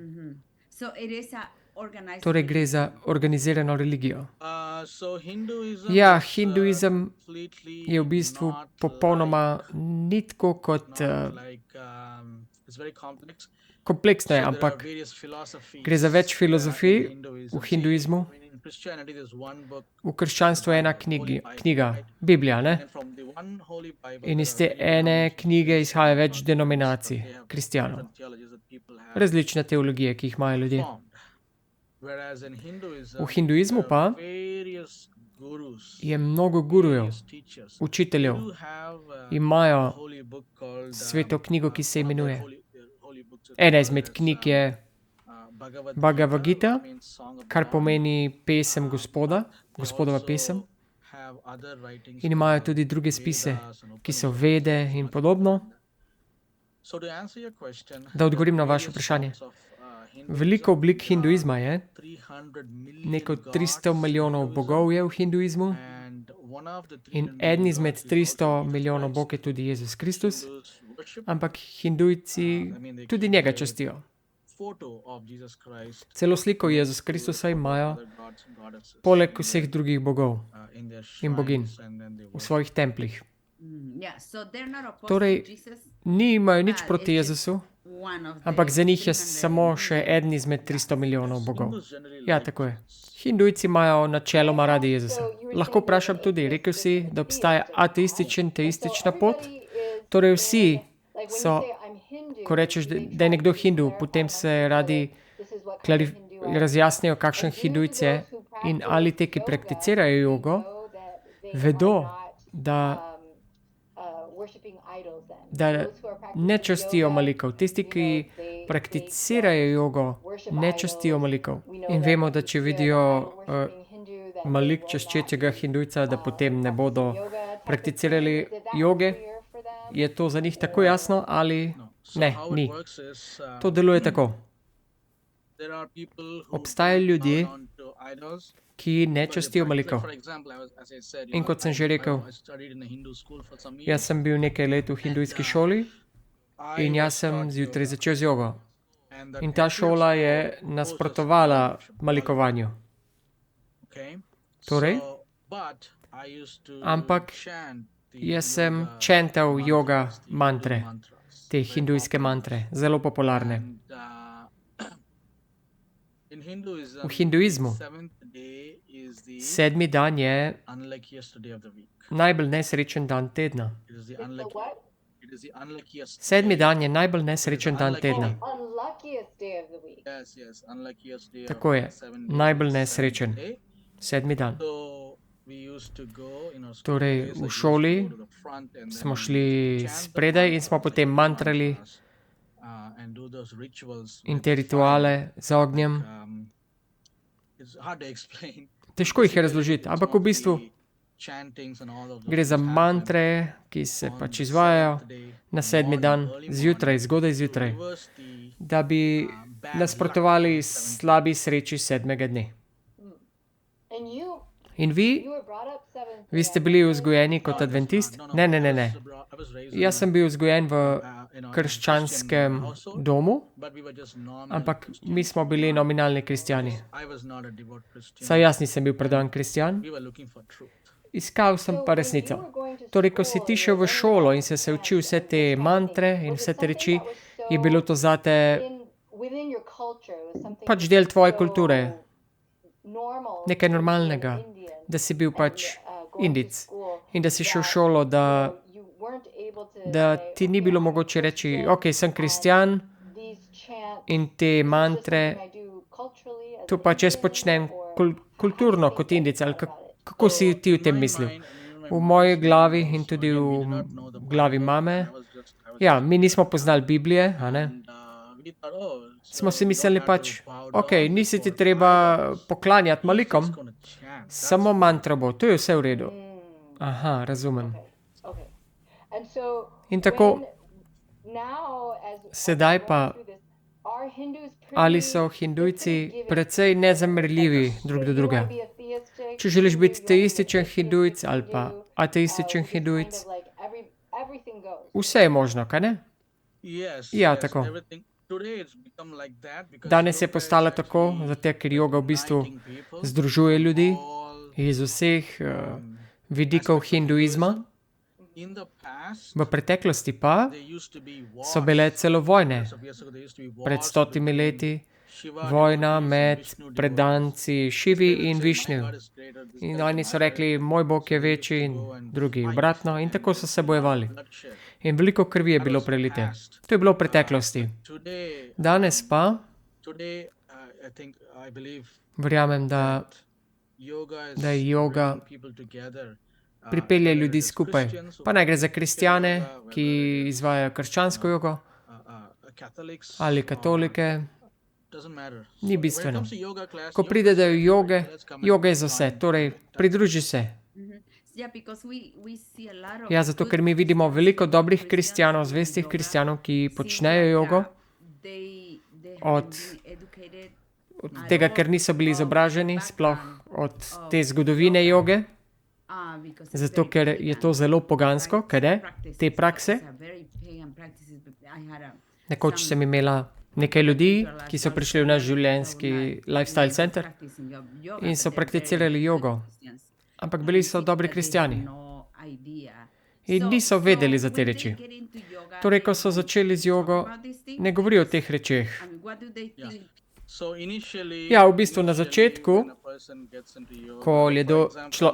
Torej gre za organizirano religijo. Ja, hinduizem je v bistvu popolnoma ni tako kot kompleksno je, ampak gre za več filozofij v hinduizmu. V krščanstvu je ena knjiga, Biblija, ne? In iz te ene knjige izhaja več denominacij, kristjanov. Različne teologije, ki jih imajo ljudje. V hinduizmu pa je mnogo gurujev, učiteljev. Imajo sveto knjigo, ki se imenuje. Ena izmed knjig je Bhagavad Gita, kar pomeni pesem Gospoda, Gospodova pesem. In imajo tudi druge spise, ki so Vede in podobno. Da odgovorim na vaše vprašanje. Veliko oblik hinduizma je, neko 300 milijonov bogov je v hinduizmu in eden izmed 300 milijonov bog je tudi Jezus Kristus, ampak hindujci tudi njega častijo. Celo sliko Jezus Kristusa imajo poleg vseh drugih bogov in bogin v svojih templih. Torej, nimajo nič proti Jezusu, ampak za njih je samo še eden izmed 300 milijonov bogov. Ja, tako je. Hindujci imajo načeloma radi Jezusa. Lahko vprašam tudi, rekel si, da obstaja teistična pot? Torej vsi so, ko rečeš, da je nekdo hindu, potem se radi razjasnijo, kakšen hindujc je in ali te, ki prakticirajo jogo, vedo, da ne častijo malikov. Tisti, ki prakticirajo jogo, ne častijo malikov. In vemo, da če vidijo malik čaščečega hindujca, da potem ne bodo prakticirali joge. Je to za njih tako jasno ali ne, ni. To deluje tako. Obstajajo ljudje, ki ne častijo malikov. In kot sem že rekel, jaz sem bil nekaj let v hindujski šoli in jaz sem zjutraj začel z jogo. In ta šola je nasprotovala malikovanju. Torej, ampak jaz sem čental joga mantre, te hindujske mantre, zelo popularne. V hinduizmu 7. dan je najbolj nesrečen dan tedna. 7. dan je najbolj nesrečen dan tedna. Tako je, najbolj nesrečen. 7. dan. Torej, v šoli smo šli spredaj in smo potem mantrali in te rituale z ognjem. Težko jih je razložiti, ampak v bistvu gre za mantre, ki se pač izvajajo na 7. dan, zjutraj, zgodaj zjutraj, da bi nasprotovali slabi sreči 7. dne. In vi ste bili vzgojeni kot adventist? Ne. Jaz sem bil vzgojen v krščanskem domu, ampak mi smo bili nominalni kristjani. Saj jaz nisem bil predan kristjan. Iskal sem pa resnico. Torej, ko si ti šel v šolo in se učil vse te mantre in vse te reči, je bilo to zate pač del tvoje kulture. Nekaj normalnega, da si bil pač Indic in da si šel v šolo, da ti ni bilo mogoče reči, ok, sem kristjan in te mantre, to pač jaz počnem kulturno kot Indic, ali kako si ti v tem mislil? V moji glavi in tudi v glavi mame, ja, mi nismo poznali Biblije, a ne? Smo si mislili pač, ok, nisi ti treba poklanjati malikom, samo mantra bo, to je vse v redu. Aha, razumem. In tako, sedaj pa, ali so Hindujci precej nezamrljivi drug do druga? Če želiš biti teističen Hindujc ali pa ateističen Hindujc, vse je možno, kaj ne? Ja, tako. Danes je postala tako, zato ker joga v bistvu združuje ljudi iz vseh vidikov hinduizma. V preteklosti pa so bile celo vojne. Pred 100 leti vojna med predanci Šivi in Višnju. In oni so rekli, moj bog je večji in drugi obratno in tako so se bojevali. In veliko krvi je bilo prelite. To je bilo v preteklosti. Danes pa verjamem, da je joga pripelje ljudi skupaj. Pa naj gre za kristjane, ki izvajajo krščansko jogo, ali katolike, ni bistveno. Ko pride do joge, joga je za vse, torej pridruži se. Ja, zato ker mi vidimo veliko dobrih kristjanov, zvestih kristjanov, ki počnejo jogo, od tega, ker niso bili izobraženi, sploh od te zgodovine joge, zato ker je to zelo pogansko, kaj ne, te prakse. Nekoč sem imela nekaj ljudi, ki so prišli v naš življenjski lifestyle center in so prakticirali jogo, ampak bili so dobri kristjani. In niso vedeli za te reči. Torej, ko so začeli z jogo, ne govorijo o teh rečeh. Ja, v bistvu na začetku, ko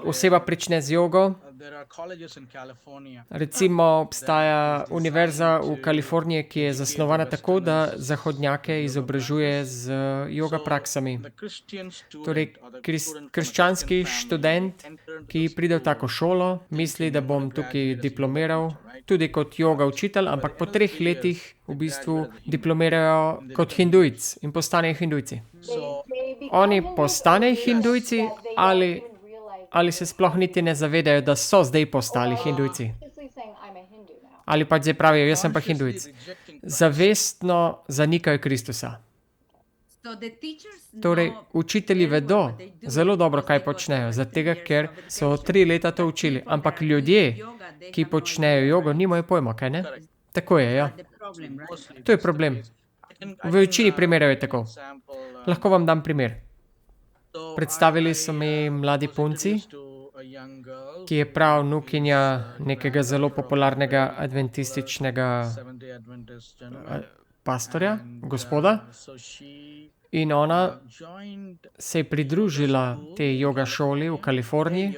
oseba prične z jogo, recimo obstaja univerza v Kaliforniji, ki je zasnovana tako, da zahodnjake izobražuje z joga praksami. Torej, krščanski študent, ki pride v tako šolo, misli, da bom tukaj diplomiral tudi kot joga učitelj, ampak po 3 letih v bistvu diplomirajo kot hindujci in postanejo hindujci. Oni postanejo hindujci ali se sploh niti ne zavedajo, da so zdaj postali hindujci. Ali pač zdaj pravijo, jaz sem pa hindujc. Zavestno zanikajo Kristusa. Torej, učitelji vedo zelo dobro, kaj počnejo, zato tega, ker so 3 leta to učili. Ampak ljudje, ki počnejo jogo, nimajo pojma, kaj ne? Tako je, ja. To je problem. V večini primerov je tako. Lahko vam dam primer. Predstavili so mi mladi punci, ki je prav vnukinja nekega zelo popularnega adventističnega pastorja, gospoda. In ona se je pridružila tej joga šoli v Kaliforniji,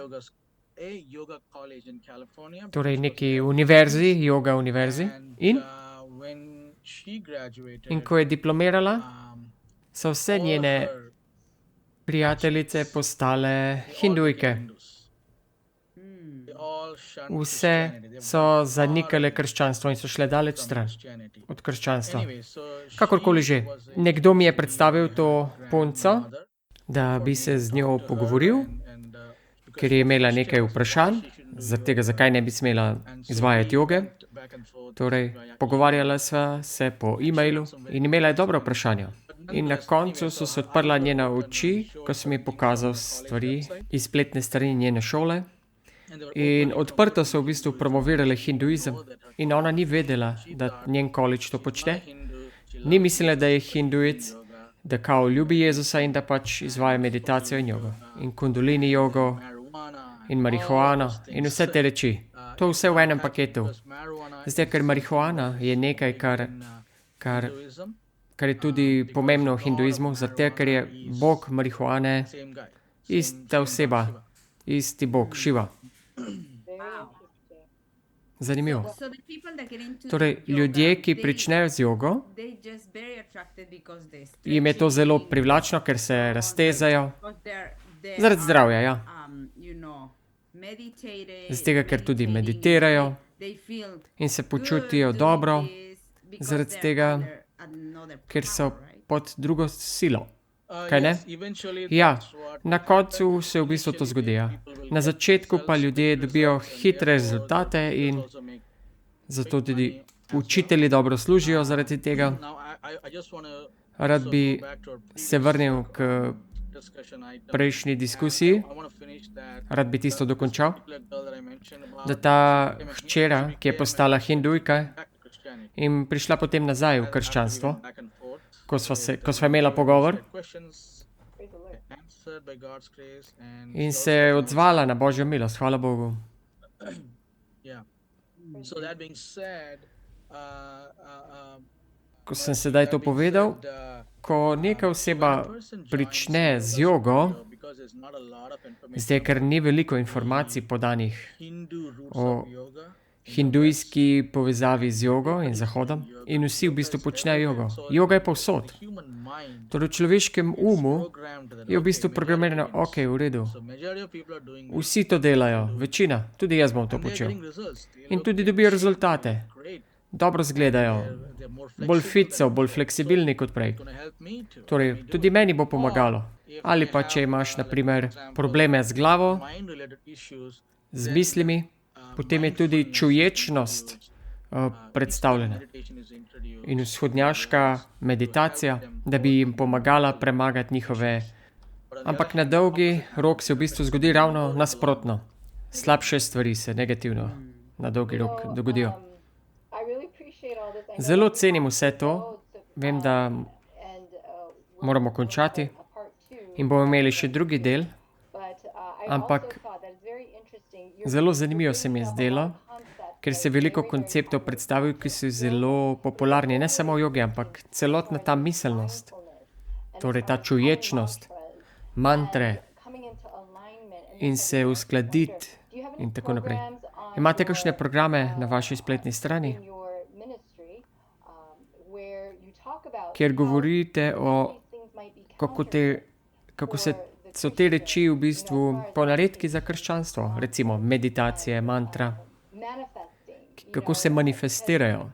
torej neki univerzi, joga univerzi. In ko je diplomirala, so vse njene prijateljice postale hindujke. Vse so zanikale krščanstvo in so šle daleč stran od krščanstva. Kakorkoli že, nekdo mi je predstavil to punco, da bi se z njo pogovoril, ker je imela nekaj vprašanj, zaradi tega, zakaj ne bi smela izvajati joge. Torej, pogovarjala sva se po e-mailu in imela je dobra vprašanja. In na koncu so se odprla njena oči, ko sem ji pokazal stvari iz spletne strani njene šole. In odprto so v bistvu promovirale hinduizem. In ona ni vedela, da njen college to počne. Ni mislila, da je hindujec, da kao ljubi Jezusa in da pač izvaja meditacijo in jogo. In kundalini jogo, in marihuano, in vse te reči. To vse v enem paketu. Zdaj, ker marihuana je nekaj, kar je tudi pomembno v hinduizmu, zato ker je bog marihuane ista oseba, isti bog, Šiva. Zanimivo. Torej, ljudje, ki pričnejo z jogo, jim je to zelo privlačno, ker se raztezajo. Zaradi zdravja, ja. Zaradi tega, ker tudi meditirajo in se počutijo dobro, zaradi tega, ker so pod drugo silo. Kaj ne? Ja, na koncu se v bistvu to zgodi, ja. Na začetku pa ljudje dobijo hitre rezultate in zato tudi učitelji dobro služijo zaradi tega. Rad bi se vrnil k prejšnji diskusiji, rad bi tisto dokončal, da ta hčera, ki je postala hindujka in prišla potem nazaj v krščanstvo, ko sva imela pogovor in se je odzvala na Božjo milost, hvala Bogu. Ko sem sedaj to povedal, ko neka oseba prične z jogo, zdaj, ker ni veliko informacij podanih o hindujski povezavi z jogo in zahodom in vsi v bistvu počnejo jogo. Joga je povsod. Torej v človeškem umu je v bistvu programirano, ok, v redu. Vsi to delajo, večina, tudi jaz bom to počel. In tudi dobijo rezultate. Dobro zgledajo, bolj fit so, bolj fleksibilni kot prej. Torej, tudi meni bo pomagalo. Ali pa, če imaš, na primer, probleme z glavo, z mislimi, potem je tudi čuječnost predstavljena. In vzhodnjaška meditacija, da bi jim pomagala premagati njihove. Ampak na dolgi rok se v bistvu zgodi ravno nasprotno. Slabše stvari se negativno na dolgi rok dogodijo. Zelo cenim vse to. Vem, da moramo končati in bomo imeli še drugi del, ampak zelo zanimivo se mi je zdelo, ker se veliko konceptov predstavil, ki so zelo popularni, ne samo v jogi, ampak celotna ta miselnost, torej ta čuječnost, mantre in se uskladiti in tako naprej. Imate kakšne programe na vaši spletni strani, kjer govorite o, kako so te reči v bistvu ponaredki za krščanstvo, recimo meditacije, mantra, kako se manifestirajo.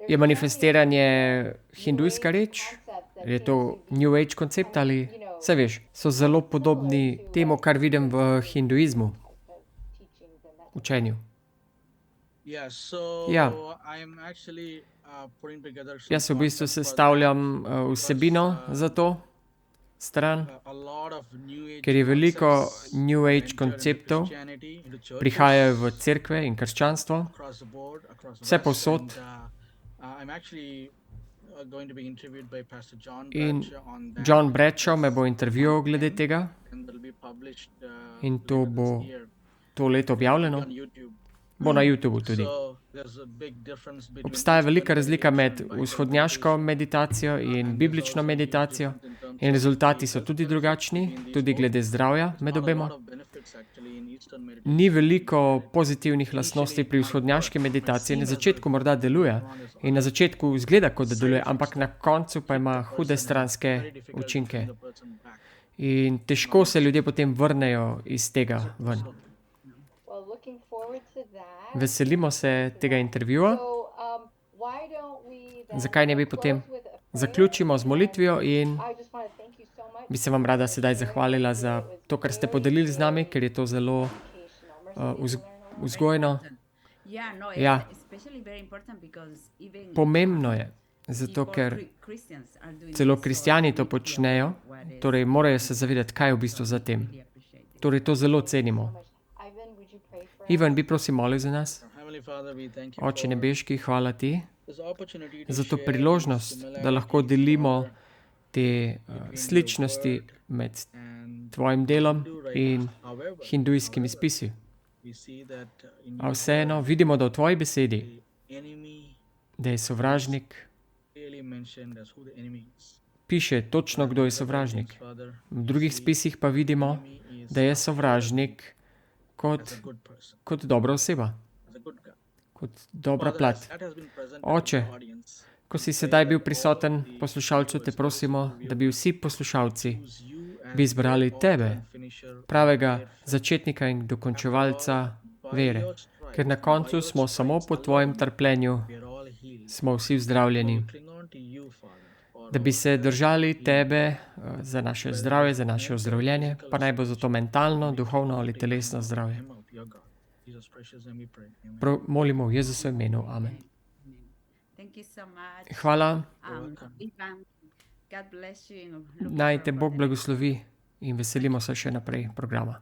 Je manifestiranje hindujska reč? Je to New Age koncept ali, saj veš, so zelo podobni temu, kar vidim v hinduizmu, učenju. Ja, jaz v bistvu sestavljam vsebino za to stran, ker je veliko New Age konceptov, prihajajo v cerkve in krščanstvo, vse povsod. In John Bradshaw me bo intervjuval glede tega in to bo to leto objavljeno. Bo na YouTubu tudi. Obstaja velika razlika med vzhodnjaško meditacijo in biblično meditacijo in rezultati so tudi drugačni, tudi glede zdravja med obema. Ni veliko pozitivnih lastnosti pri vzhodnjaški meditaciji, na začetku morda deluje in na začetku izgleda, kot da deluje, ampak na koncu pa ima hude stranske učinke. In težko se ljudje potem vrnejo iz tega ven. Veselimo se tega intervjuja. Zakaj ne bi potem zaključimo z molitvijo in bi se vam rada sedaj zahvalila za to, kar ste podelili z nami, ker je to zelo vzgojno. Ja, pomembno je, zato ker celo kristjani to počnejo, torej morajo se zavedati, kaj je v bistvu za tem. Torej to zelo cenimo. Ivan, bi prosim molil za nas. Oče nebeški, hvala ti za to priložnost, da lahko delimo te sličnosti med tvojim delom in hindujskimi spisi. A vseeno vidimo, da v tvoji besedi, da je sovražnik, piše točno, kdo je sovražnik. V drugih spisih pa vidimo, da je sovražnik kot dobra oseba, kot dobra plat. Oče, ko si sedaj bil prisoten poslušalcu, te prosimo, da bi vsi poslušalci bi izbrali tebe, pravega začetnika in dokončevalca vere, ker na koncu smo samo po tvojem trpljenju, smo vsi vzdravljeni. Da bi se držali tebe za naše zdravje, za naše ozdravljenje, pa naj bo zato mentalno, duhovno ali telesno zdravje. Molimo v Jezusovem imenu. Amen. Hvala. Naj te Bog blagoslovi in veselimo se še naprej programa.